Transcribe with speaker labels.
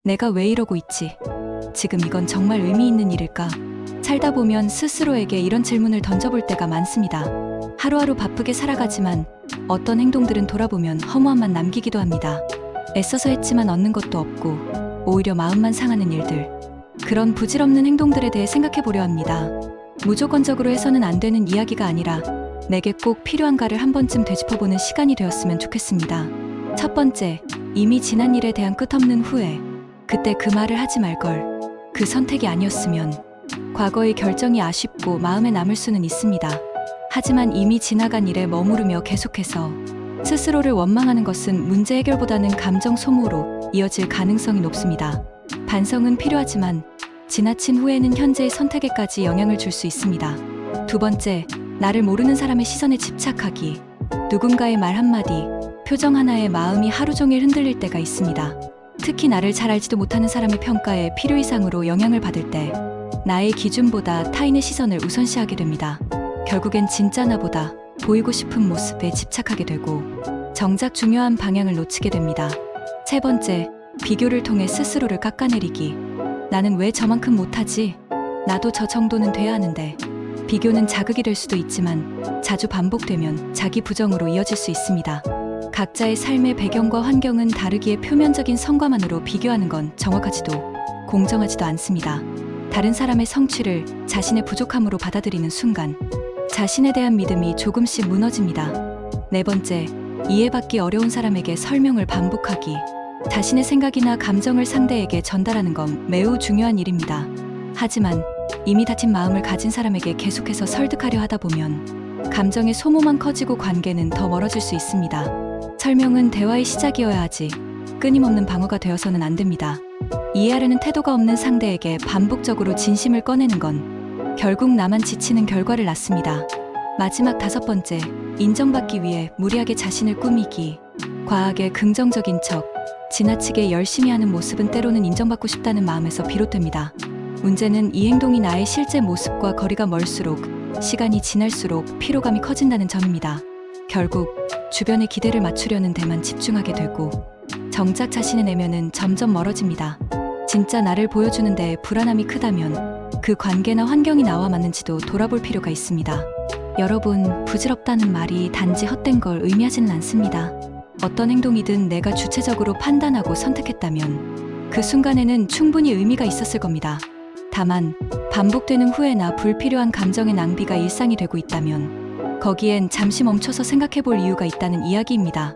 Speaker 1: 내가 왜 이러고 있지? 지금 이건 정말 의미 있는 일일까? 살다 보면 스스로에게 이런 질문을 던져볼 때가 많습니다. 하루하루 바쁘게 살아가지만 어떤 행동들은 돌아보면 허무함만 남기기도 합니다. 애써서 했지만 얻는 것도 없고 오히려 마음만 상하는 일들. 그런 부질없는 행동들에 대해 생각해 보려 합니다. 무조건적으로 해서는 안 되는 이야기가 아니라 내게 꼭 필요한가를 한 번쯤 되짚어보는 시간이 되었으면 좋겠습니다. 첫 번째, 이미 지난 일에 대한 끝없는 후회. 그때 그 말을 하지 말걸. 그 선택이 아니었으면. 과거의 결정이 아쉽고 마음에 남을 수는 있습니다. 하지만 이미 지나간 일에 머무르며 계속해서 스스로를 원망하는 것은 문제 해결보다는 감정 소모로 이어질 가능성이 높습니다. 반성은 필요하지만 지나친 후회는 현재의 선택에까지 영향을 줄 수 있습니다. 두 번째, 나를 모르는 사람의 시선에 집착하기. 누군가의 말 한마디, 표정 하나에 마음이 하루 종일 흔들릴 때가 있습니다. 특히 나를 잘 알지도 못하는 사람의 평가에 필요 이상으로 영향을 받을 때 나의 기준보다 타인의 시선을 우선시하게 됩니다. 결국엔 진짜 나보다 보이고 싶은 모습에 집착하게 되고 정작 중요한 방향을 놓치게 됩니다. 세 번째, 비교를 통해 스스로를 깎아내리기. 나는 왜 저만큼 못하지? 나도 저 정도는 돼야 하는데. 비교는 자극이 될 수도 있지만 자주 반복되면 자기 부정으로 이어질 수 있습니다. 각자의 삶의 배경과 환경은 다르기에 표면적인 성과만으로 비교하는 건 정확하지도 공정하지도 않습니다. 다른 사람의 성취를 자신의 부족함으로 받아들이는 순간 자신에 대한 믿음이 조금씩 무너집니다. 네 번째, 이해받기 어려운 사람에게 설명을 반복하기. 자신의 생각이나 감정을 상대에게 전달하는 건 매우 중요한 일입니다. 하지만 이미 다친 마음을 가진 사람에게 계속해서 설득하려 하다 보면 감정의 소모만 커지고 관계는 더 멀어질 수 있습니다. 설명은 대화의 시작이어야 하지 끊임없는 방어가 되어서는 안 됩니다. 이해하려는 태도가 없는 상대에게 반복적으로 진심을 꺼내는 건 결국 나만 지치는 결과를 낳습니다. 마지막 다섯 번째, 인정받기 위해 무리하게 자신을 꾸미기. 과하게 긍정적인 척, 지나치게 열심히 하는 모습은 때로는 인정받고 싶다는 마음에서 비롯됩니다. 문제는 이 행동이 나의 실제 모습과 거리가 멀수록 시간이 지날수록 피로감이 커진다는 점입니다. 결국 주변의 기대를 맞추려는 데만 집중하게 되고 정작 자신의 내면은 점점 멀어집니다. 진짜 나를 보여주는 데에 불안함이 크다면 그 관계나 환경이 나와 맞는지도 돌아볼 필요가 있습니다. 여러분, 부질없다는 말이 단지 헛된 걸 의미하지는 않습니다. 어떤 행동이든 내가 주체적으로 판단하고 선택했다면 그 순간에는 충분히 의미가 있었을 겁니다. 다만 반복되는 후회나 불필요한 감정의 낭비가 일상이 되고 있다면 거기엔 잠시 멈춰서 생각해 볼 이유가 있다는 이야기입니다.